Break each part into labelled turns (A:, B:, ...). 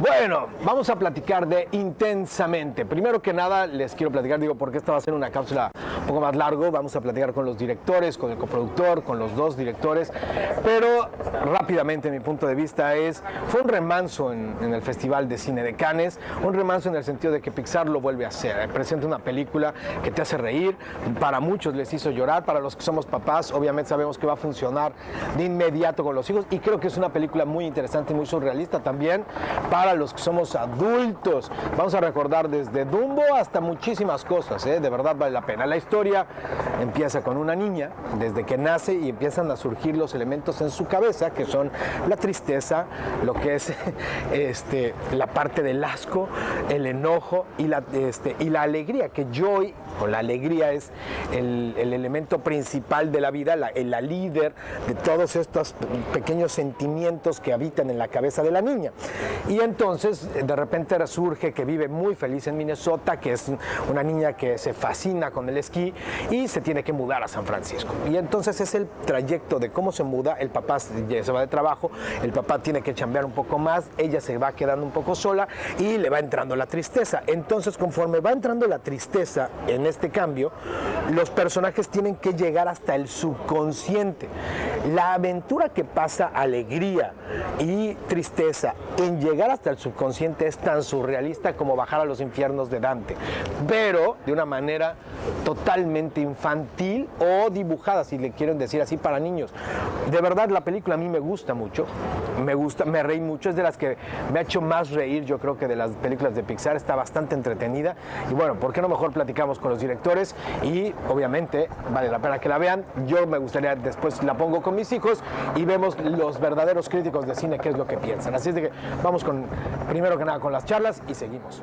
A: Bueno, vamos a platicar de Intensamente. Primero que nada, les quiero platicar, porque esta va a ser una cápsula un poco más largo. Vamos a platicar con los directores, con el coproductor, con los dos directores. Pero rápidamente, mi punto de vista fue un remanso en el Festival de Cine de Cannes. Un remanso en el sentido de que Pixar lo vuelve a hacer. Presenta una película que te hace reír. Para muchos les hizo llorar. Para los que somos papás, obviamente sabemos que va a funcionar de inmediato con los hijos. Y creo que es una película muy interesante y muy surrealista también. Para los que somos adultos, vamos a recordar desde Dumbo hasta muchísimas cosas, de verdad vale la pena. La historia empieza con una niña desde que nace y empiezan a surgir los elementos en su cabeza que son la tristeza, lo que es la parte del asco, el enojo y la alegría, que joy o la alegría es el elemento principal de la vida, la líder de todos estos pequeños sentimientos que habitan en la cabeza de la niña. Y entonces de repente surge que vive muy feliz en Minnesota, que es una niña que se fascina con el esquí y se tiene que mudar a San Francisco. Y entonces es el trayecto de cómo se muda. El papá se va de trabajo, el papá tiene que chambear un poco más, ella se va quedando un poco sola y le va entrando la tristeza. Entonces, conforme va entrando la tristeza en este cambio, los personajes tienen que llegar hasta el subconsciente. La aventura que pasa alegría y tristeza en llegar hasta el subconsciente es tan surrealista como bajar a los infiernos de Dante, pero de una manera totalmente infantil o dibujada, si le quieren decir así, para niños. De verdad, la película a mí me gusta mucho, me reí mucho, es de las que me ha hecho más reír, yo creo, que de las películas de Pixar. Está bastante entretenida y bueno, ¿por qué no mejor platicamos con los directores? Y obviamente vale la pena que la vean. Yo me gustaría, después la pongo con mis hijos y vemos los verdaderos críticos de cine qué es lo que piensan. Así es de que vamos primero que nada con las charlas y seguimos.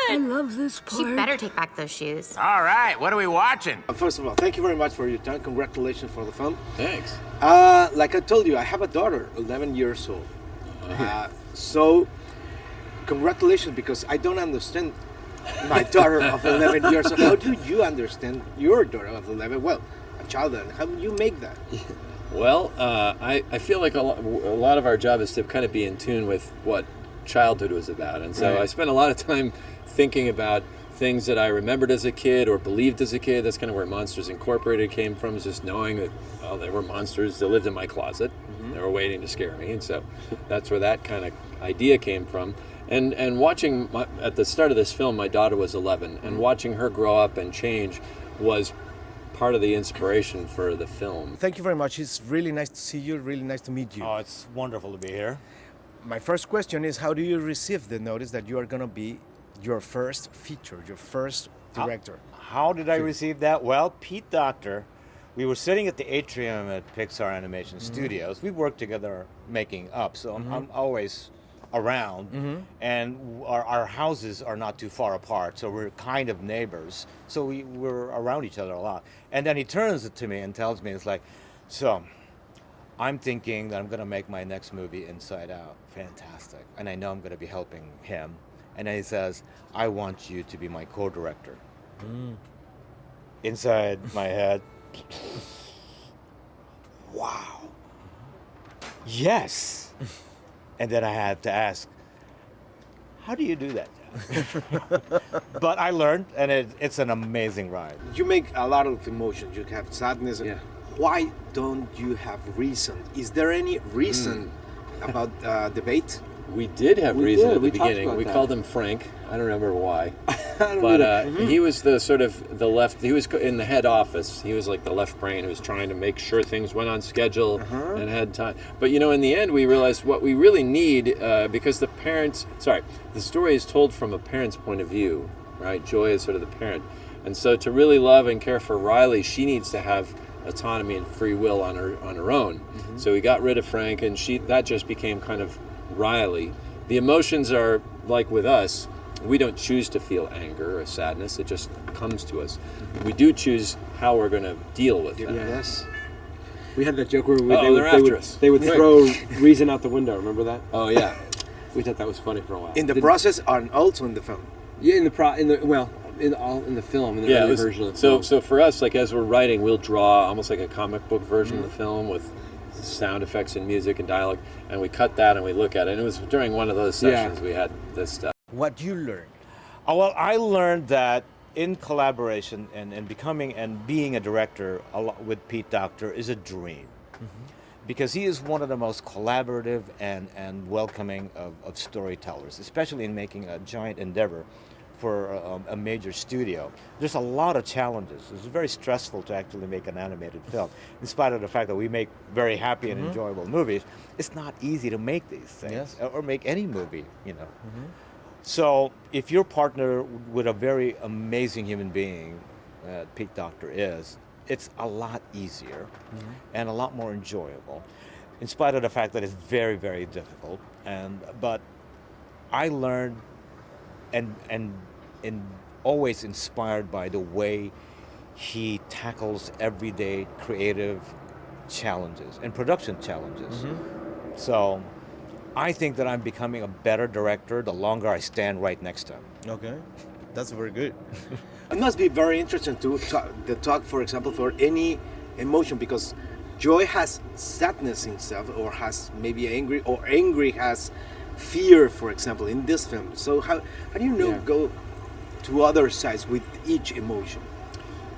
B: I love this part.
C: She better take back those shoes.
D: All right, what are we watching?
E: First of all, thank you very much for your time. Congratulations for the film.
D: Thanks.
E: Like I told you, I have a daughter, 11 years old. So, congratulations, because I don't understand my daughter of 11 years old. How do you understand your daughter of 11? Well, a child, and how do you make that?
F: Well, I feel like a lot of our job is to kind of be in tune with what childhood was about. And so I spent a lot of time thinking about things that I remembered as a kid or believed as a kid. That's kind of where Monsters Incorporated came from, is just knowing that, well, there were monsters that lived in my closet. Mm-hmm. They were waiting to scare me. And so that's where that kind of idea came from. And watching, at the start of this film, my daughter was 11, and watching her grow up and change was part of the inspiration for the film.
A: Thank you very much. It's really nice to see you, really nice to meet you.
D: Oh, it's wonderful to be here.
A: My first question is, how do you receive the notice that you are going to be your first feature, your first director?
D: How did I receive that? Well, Pete Docter, we were sitting at the atrium at Pixar Animation Studios. We worked together making up, so I'm always around, and our houses are not too far apart, so we're kind of neighbors. So we're around each other a lot. And then he turns to me and tells me, it's like, so I'm thinking that I'm going to make my next movie Inside Out. Fantastic. And I know I'm going to be helping him. And then he says, I want you to be my co-director. Inside my head, wow. Yes. And then I had to ask, how do you do that? But I learned, and it's an amazing ride.
E: You make a lot of emotions. You have sadness.
F: Yeah.
E: Why don't you have reason? Is there any reason about debate?
F: We did have reason at the
E: We talked
F: beginning.
E: about
F: We
E: that.
F: called him Frank. I don't remember why.
E: don't
F: But
E: either.
F: he was the left, he was in the head office. He was like the left brain who was trying to make sure things went on schedule and had time. But in the end, we realized what we really need, because the story is told from a parent's point of view, right? Joy is sort of the parent. And so to really love and care for Riley, she needs to have autonomy and free will on her own. So we got rid of Frank, and that just became kind of Riley. The emotions are like with us. We don't choose to feel anger or sadness. It just comes to us. We do choose how we're going to deal with that.
E: Yes.
G: We had that joke where
F: They
G: would throw reason out the window. Remember that?
F: Oh yeah.
G: We thought that was funny for a while.
E: In the process and also in the film.
G: Yeah, in the film, in the early version of the film.
F: So for us, like as we're writing, we'll draw almost like a comic book version of the film with sound effects and music and dialogue, and we cut that and we look at it. And it was during one of those sessions we had this stuff.
A: What you learned?
D: Well, I learned that in collaboration and becoming and being a director with Pete Docter is a dream. Because he is one of the most collaborative and welcoming of storytellers, especially in making a giant endeavor for a major studio. There's a lot of challenges. It's very stressful to actually make an animated film. In spite of the fact that we make very happy and enjoyable movies, it's not easy to make these things or make any movie, you know. So if you're partnered with a very amazing human being, Pete Docter is, it's a lot easier and a lot more enjoyable, in spite of the fact that it's very, very difficult. But I learned and always inspired by the way he tackles everyday creative challenges and production challenges. So I think that I'm becoming a better director the longer I stand right next to him.
A: Okay, that's very good.
E: It must be very interesting to talk, for example, for any emotion, because joy has sadness in itself, or has maybe angry, or angry has fear, for example, in this film. So how do you go to other sides with each emotion?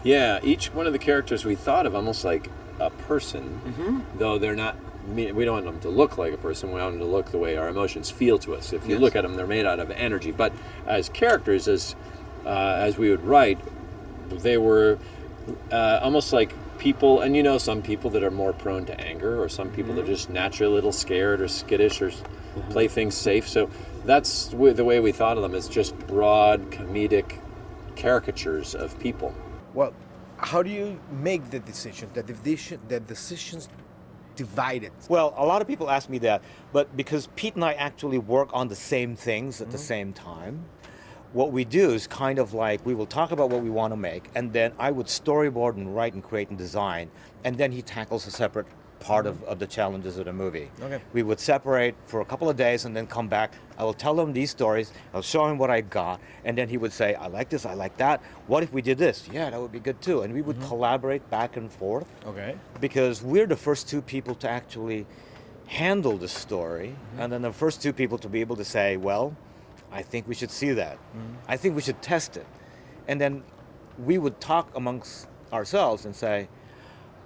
F: Yeah, each one of the characters we thought of almost like a person, though they're not. We don't want them to look like a person. We want them to look the way our emotions feel to us. If you look at them, they're made out of energy. But as characters, as we would write, they were almost like people. And you know, some people that are more prone to anger, or some people that are just naturally a little scared or skittish, or play things safe. So that's the way we thought of them, as just broad comedic caricatures of people.
A: Well, how do you make the decision? The decisions divided.
D: Well, a lot of people ask me that, but because Pete and I actually work on the same things at the same time, what we do is kind of like, we will talk about what we want to make, and then I would storyboard and write and create and design, and then he tackles a separate part of the challenges of the movie.
A: Okay.
D: We would separate for a couple of days and then come back. I will tell him these stories, I'll show him what I got, and then he would say, I like this, I like that. What if we did this? Yeah, that would be good too. And we would collaborate back and forth.
A: Okay.
D: Because we're the first two people to actually handle the story, and then the first two people to be able to say, well, I think we should see that. I think we should test it. And then we would talk amongst ourselves and say,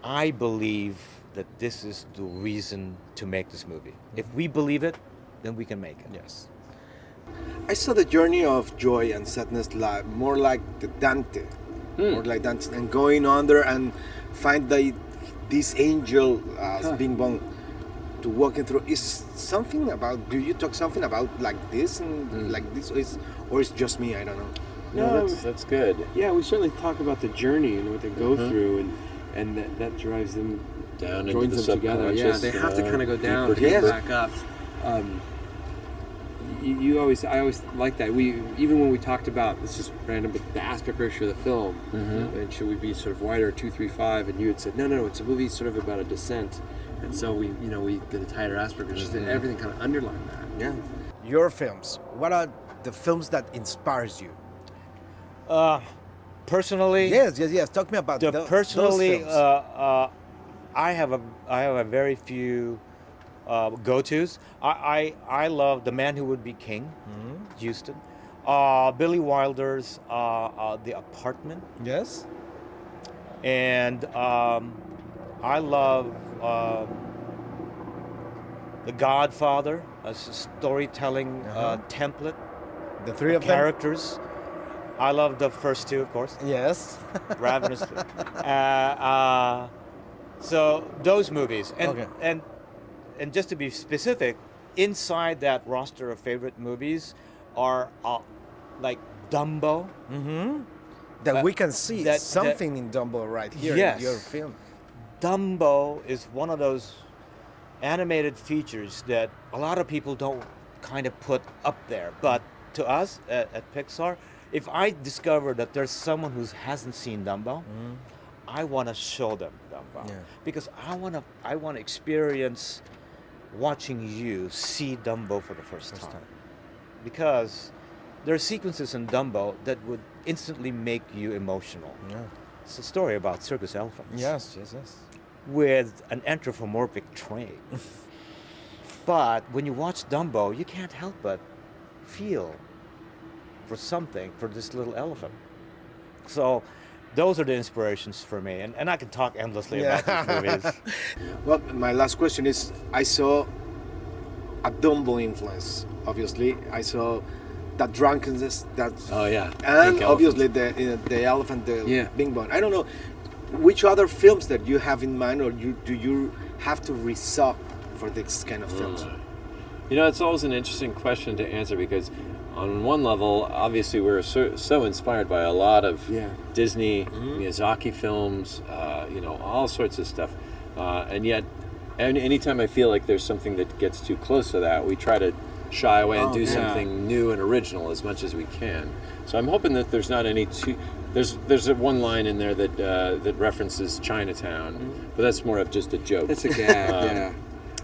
D: I believe that this is the reason to make this movie. If we believe it, then we can make it.
A: Yes.
E: I saw the journey of joy and sadness more like the Dante, more like Dante, and going under and find this angel being born to walking through. Is something about? Do you talk something about like this and like this, or is just me? I don't know.
F: No, that's good.
G: Yeah, we certainly talk about the journey and what they go through, and that drives them
F: Down into
G: joins
F: the
G: them together. Yeah,
F: subconscious,
G: they have to kind of go down
F: deeper,
G: to get
F: deeper.
G: back up. I always like that. Even when we talked about, this is random, but the aspect ratio of the film, and should we be sort of wider, 2-3-5, and you had said no, it's a movie sort of about a descent, and so we get a tighter aspect ratio, and everything kind of underlined that.
E: Yeah.
A: Your films. What are the films that inspires you?
D: Personally,
A: Yes. Talk to me about
D: personally,
A: those films.
D: I have a very few go-tos. I love The Man Who Would Be King, Houston. Billy Wilder's The Apartment,
A: Yes.
D: and I love The Godfather, as a storytelling template,
A: The three of them.
D: characters. I love the first two, of course.
A: Yes.
D: Ravenously. So those movies, and just to be specific, inside that roster of favorite movies are like Dumbo.
A: That we can see
D: that-
A: something in Dumbo right here
D: Yes.
A: in your film.
D: Dumbo is one of those animated features that a lot of people don't kind of put up there, but to us at Pixar, if I discover that there's someone who hasn't seen Dumbo, I want to show them Dumbo, because I want to experience watching you see Dumbo for the first time. Because there are sequences in Dumbo that would instantly make you emotional.
A: Yeah.
D: It's a story about circus elephants.
A: Yes.
D: with an anthropomorphic train. But when you watch Dumbo, you can't help but feel for something for this little elephant. So those are the inspirations for me. And I can talk endlessly about these movies.
E: Well, my last question is, I saw a Dumbo influence, obviously. I saw that drunkenness, that
F: Oh yeah.
E: and
F: Pink
E: obviously
F: Elephant.
E: the elephant, the
G: Yeah.
E: Bing Bong. I don't know which other films that you have in mind, or do you have to resub for this kind of films?
F: You know, it's always an interesting question to answer because, on one level, obviously we're so inspired by a lot of
G: Yeah.
F: Disney, Miyazaki films, you know, all sorts of stuff, and yet, anytime I feel like there's something that gets too close to that, we try to shy away and do
G: yeah.
F: something new and original as much as we can. So I'm hoping that there's not any too. There's one line in there that that references Chinatown, but that's more of just a joke.
G: That's a gag, yeah.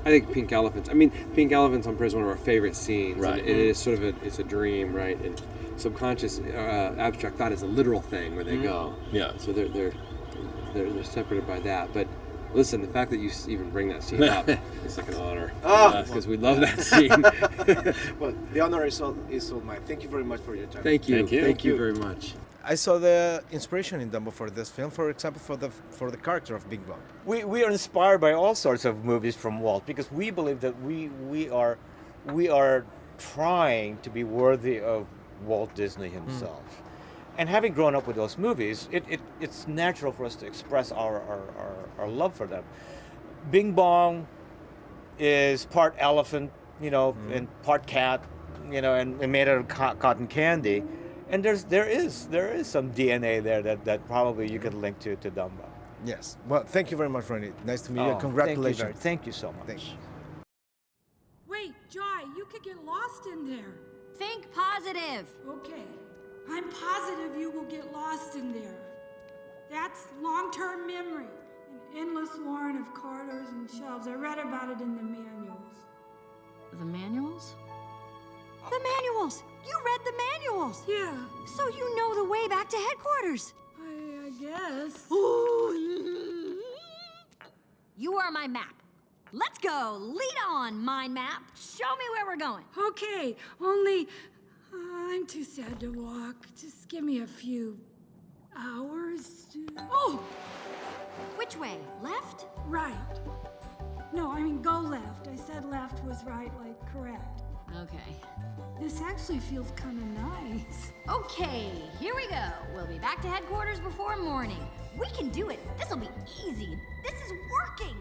G: I think Pink Elephants. I mean, Pink Elephants on is one of our favorite scenes.
F: Right.
G: And it is sort of it's a dream, right? And subconscious, abstract thought is a literal thing where they go.
F: Yeah.
G: So they're separated by that. But listen, the fact that you even bring that scene up is like an honor. Because we love that scene.
E: Well, the honor is all mine. Thank you very much for your time.
G: Thank you.
F: Thank you.
G: Thank you very much.
A: I saw the inspiration in Dumbo for this film, for example, for the character of Bing Bong.
D: We are inspired by all sorts of movies from Walt because we believe that we are trying to be worthy of Walt Disney himself. And having grown up with those movies, it's natural for us to express our love for them. Bing Bong is part elephant, you know, and part cat, you know, and made out of cotton candy. And there is some DNA there that probably you could link to Dumbo.
A: Yes. Well, thank you very much, Ronnie. Nice to meet you.
D: Oh,
A: Congratulations.
D: Thank you so much.
A: Thank you.
B: Wait, Joy, you could get lost in there.
C: Think positive.
B: Okay. I'm positive you will get lost in there. That's long-term memory. An endless warren of corridors and shelves. I read about it in the manuals.
C: The manuals? The manuals! You read the manuals!
B: Yeah,
C: So you know the way back to headquarters.
B: I guess.
C: You are my map. Let's go. Lead on, mind map. Show me where we're going.
B: Okay, only I'm too sad to walk. Just give me a few hours. Oh,
C: Which way? Left?
B: right. No, I mean go left. I said left was right, like correct.
C: Okay.
B: This actually feels kind of nice.
C: Okay, here we go. We'll be back to headquarters before morning. We can do it. This'll be easy. This is working.